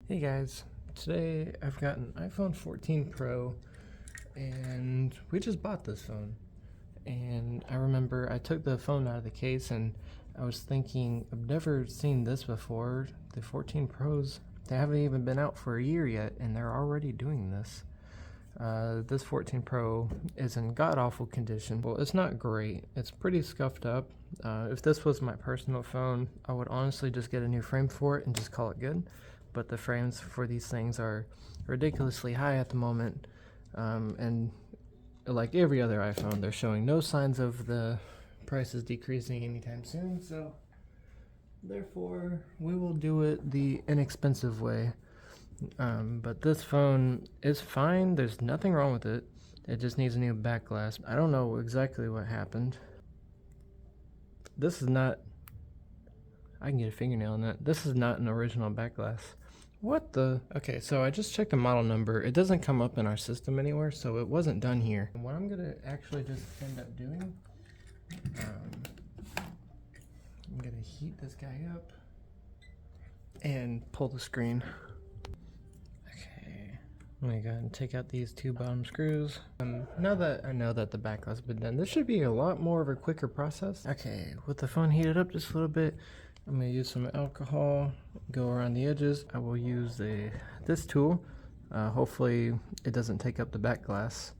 Hey guys, today I've got an iPhone 14 Pro and we just bought this phone. And I remember I took the phone out of the case and I was thinking, I've never seen this before. The 14 Pros, they haven't even been out for a year yet and they're already doing this. This 14 Pro is in god-awful condition. Well, it's not great. It's pretty scuffed up. If this was my personal phone, I would honestly just get a new frame for it and just call it good. But the frames for these things are ridiculously high at the moment. And like every other iPhone, they're showing no signs of the prices decreasing anytime soon. So therefore, we will do it the inexpensive way. But this phone is fine. There's nothing wrong with it. It just needs a new back glass. I don't know exactly what happened. This is not... I can get a fingernail on that. This is not an original back glass. What the? Okay, so I just checked the model number. It doesn't come up in our system anywhere, so it wasn't done here. What I'm gonna actually just end up doing, I'm gonna heat this guy up and pull the screen. Okay, I'm gonna go ahead and take out these two bottom screws. Now that I know that the back glass has been done, this should be a lot more of a quicker process. Okay, with the phone heated up just a little bit, I'm going to use some alcohol, go around the edges. I will use this tool. Hopefully it doesn't take up the back glass.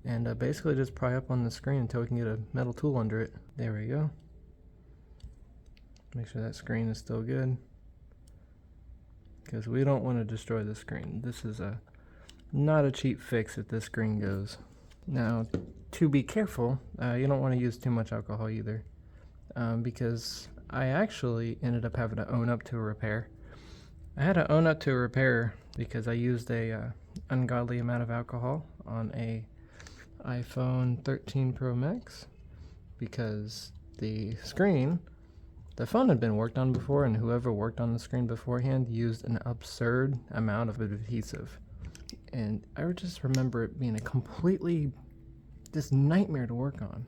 And basically just pry up on the screen until we can get a metal tool under it. There we go. Make sure that screen is still good, because we don't want to destroy the screen. This is not a cheap fix if this screen goes. Now, to be careful, you don't want to use too much alcohol either, because I actually ended up having to own up to a repair. I had to own up to a repair because I used a ungodly amount of alcohol on a iPhone 13 Pro Max, because the phone had been worked on before, and whoever worked on the screen beforehand used an absurd amount of adhesive. And I just remember it being a completely just nightmare to work on.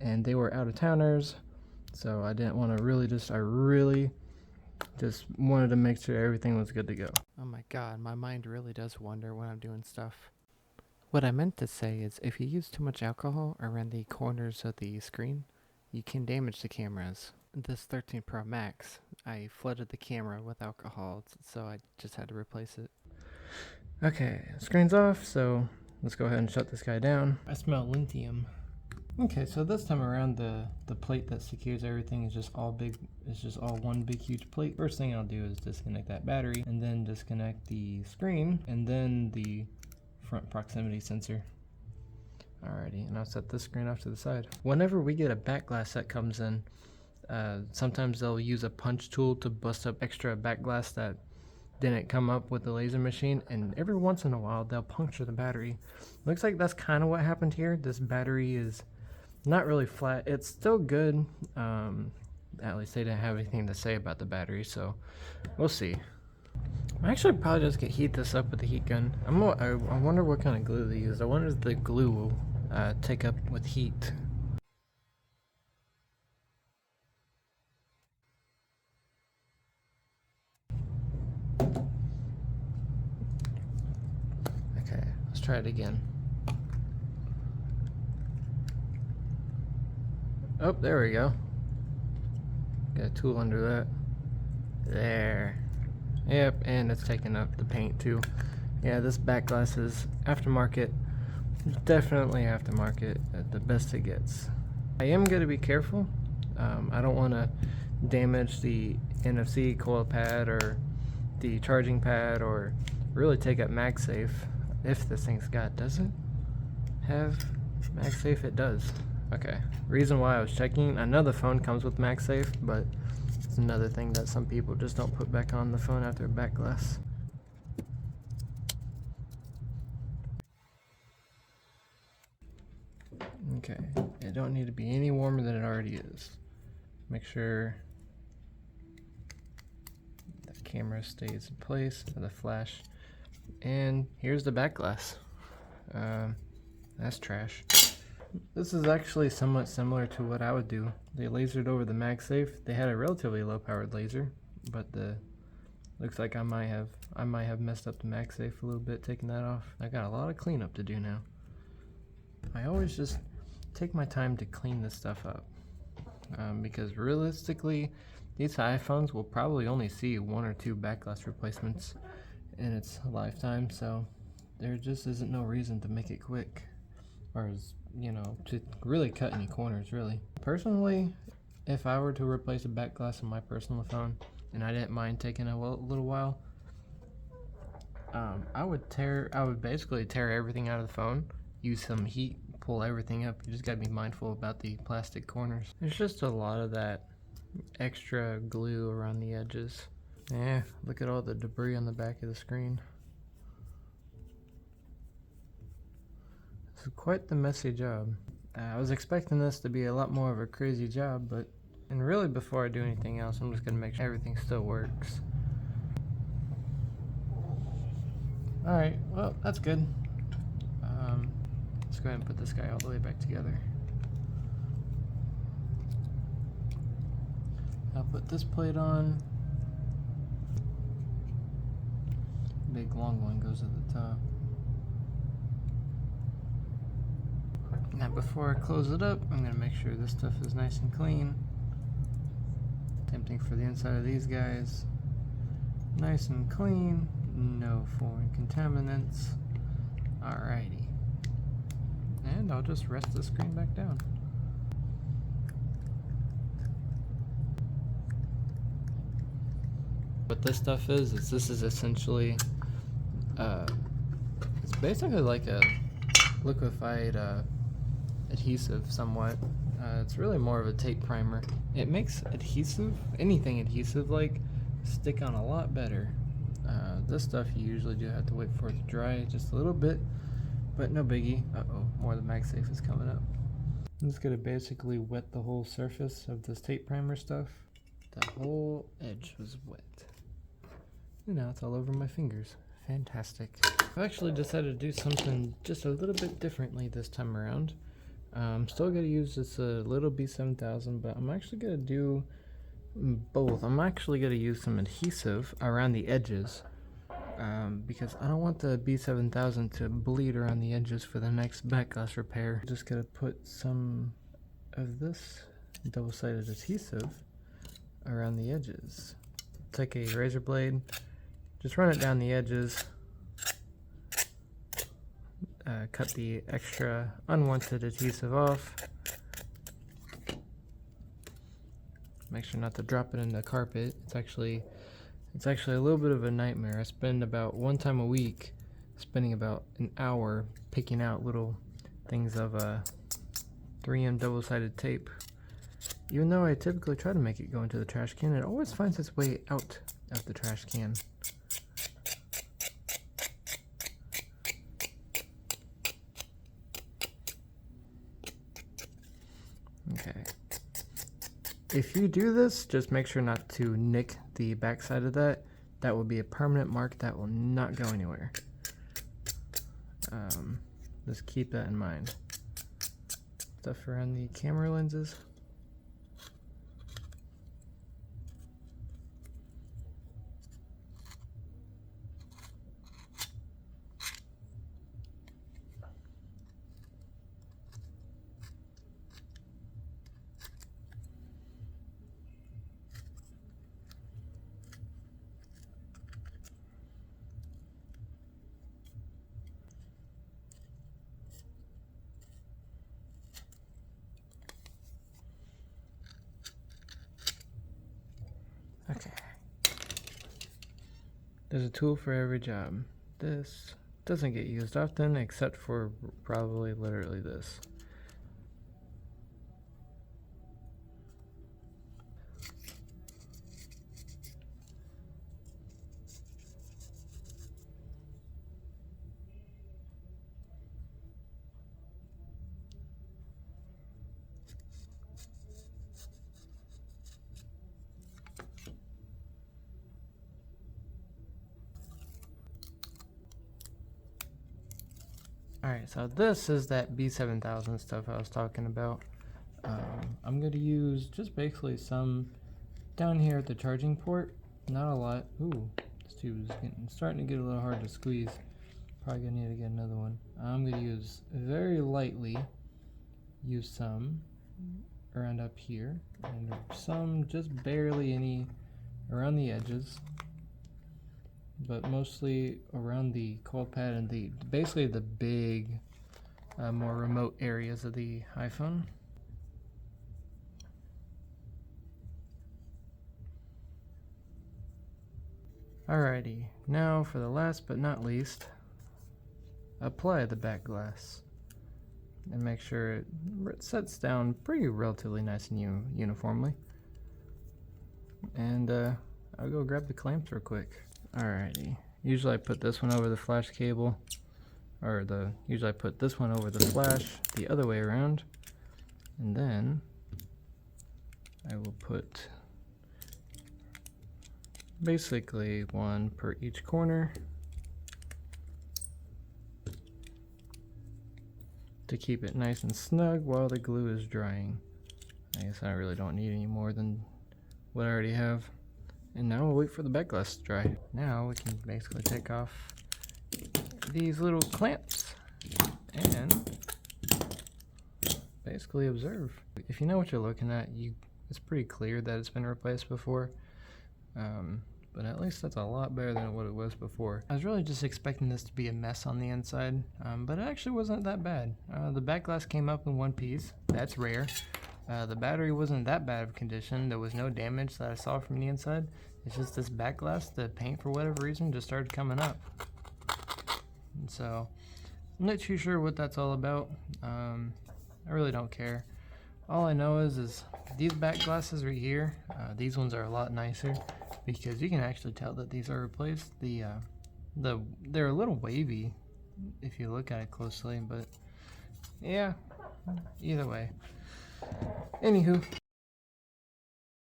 And they were out-of-towners. So I didn't want to I really just wanted to make sure everything was good to go. Oh my god, my mind really does wander when I'm doing stuff. What I meant to say is, if you use too much alcohol around the corners of the screen, you can damage the cameras. This 13 Pro Max, I flooded the camera with alcohol, so I just had to replace it. Okay, screen's off, so let's go ahead and shut this guy down. I smell lithium. Okay, so this time around, the plate that secures everything is just all one big huge plate. First thing I'll do is disconnect that battery, and then disconnect the screen, and then the front proximity sensor. Alrighty, and I'll set this screen off to the side. Whenever we get a back glass that comes in, sometimes they'll use a punch tool to bust up extra back glass that didn't come up with the laser machine, and every once in a while they'll puncture the battery. Looks like that's kind of what happened here. This battery is not really flat. It's still good. At least they didn't have anything to say about the battery, so we'll see. I actually probably just heat this up with the heat gun. I wonder what kind of glue they used. I wonder if the glue will take up with heat. Okay, let's try it again. Oh, there we go. Got a tool under that. There. Yep, and it's taking up the paint too. Yeah, this back glass is aftermarket. Definitely aftermarket at the best it gets. I am going to be careful. I don't want to damage the NFC coil pad or the charging pad, or really take up MagSafe. If this thing's does it have MagSafe? It does. Okay, reason why I was checking, I know the phone comes with MagSafe, but it's another thing that some people just don't put back on the phone after a back glass. Okay, it don't need to be any warmer than it already is. Make sure the camera stays in place for the flash. And here's the back glass. That's trash. This is actually somewhat similar to what I would do. They lasered over the MagSafe. They had a relatively low powered laser, but the Looks like I might have messed up the MagSafe a little bit taking that off. I got a lot of cleanup to do now. I always just take my time to clean this stuff up. Because realistically, these iPhones will probably only see 1 or 2 back glass replacements in its lifetime, so there just isn't no reason to make it quick, or to really cut any corners, really. Personally, if I were to replace a back glass on my personal phone, and I didn't mind taking a little while, I would basically tear everything out of the phone, use some heat, pull everything up. You just gotta be mindful about the plastic corners. There's just a lot of that extra glue around the edges. Yeah, look at all the debris on the back of the screen. This is quite the messy job. I was expecting this to be a lot more of a crazy job, and really before I do anything else, I'm just gonna make sure everything still works. Alright, well, that's good. Let's go ahead and put this guy all the way back together. I'll put this plate on. Big long one goes at the top. Now before I close it up, I'm going to make sure this stuff is nice and clean. Same thing for the inside of these guys. Nice and clean, no foreign contaminants. Alrighty. And I'll just rest the screen back down. What this stuff is this is essentially, it's basically like a liquefied adhesive somewhat. It's really more of a tape primer. It makes anything adhesive like, stick on a lot better. This stuff you usually do have to wait for it to dry just a little bit, but no biggie. Uh-oh, more of the MagSafe is coming up. I'm just gonna basically wet the whole surface of this tape primer stuff. The whole edge was wet. And now it's all over my fingers. Fantastic. I've actually decided to do something just a little bit differently this time around. I'm still gonna use this little B7000, but I'm actually gonna do both. I'm actually gonna use some adhesive around the edges, because I don't want the B7000 to bleed around the edges for the next back glass repair. Just gonna put some of this double-sided adhesive around the edges. Take a razor blade, just run it down the edges, cut the extra unwanted adhesive off. Make sure not to drop it in the carpet. It's actually a little bit of a nightmare. I spend about one time a week spending about an hour picking out little things of 3M double-sided tape. Even though I typically try to make it go into the trash can, it always finds its way out of the trash can. Okay. If you do this, just make sure not to nick the backside of that. That will be a permanent mark that will not go anywhere. Just keep that in mind. Stuff around the camera lenses. Okay. There's a tool for every job. This doesn't get used often, except for probably literally this. Alright, so this is that B7000 stuff I was talking about. I'm going to use just basically some down here at the charging port. Not a lot. Ooh, This tube is starting to get a little hard to squeeze. Probably gonna need to get another one. I'm gonna use very lightly, use some around up here, and some just barely any around the edges, but mostly around the coil pad and basically the big, more remote areas of the iPhone. Alrighty, now for the last but not least, apply the back glass and make sure it sets down pretty relatively nice and uniformly. And I'll go grab the clamps real quick. Alrighty, usually I put this one over the flash cable, or usually I put this one over the flash the other way around, and then I will put basically one per each corner to keep it nice and snug while the glue is drying. I guess I really don't need any more than what I already have. And now we'll wait for the back glass to dry. Now we can basically take off these little clamps and basically observe. If you know what you're looking at, it's pretty clear that it's been replaced before. But at least that's a lot better than what it was before. I was really just expecting this to be a mess on the inside, but it actually wasn't that bad. The back glass came up in one piece. That's rare. The battery wasn't that bad of condition. There was no damage that I saw from the inside. It's just this back glass, the paint for whatever reason just started coming up. And so I'm not too sure what that's all about. I really don't care. All I know is these back glasses right here, these ones are a lot nicer because you can actually tell that these are replaced. They're a little wavy if you look at it closely, but yeah, either way. Anywho.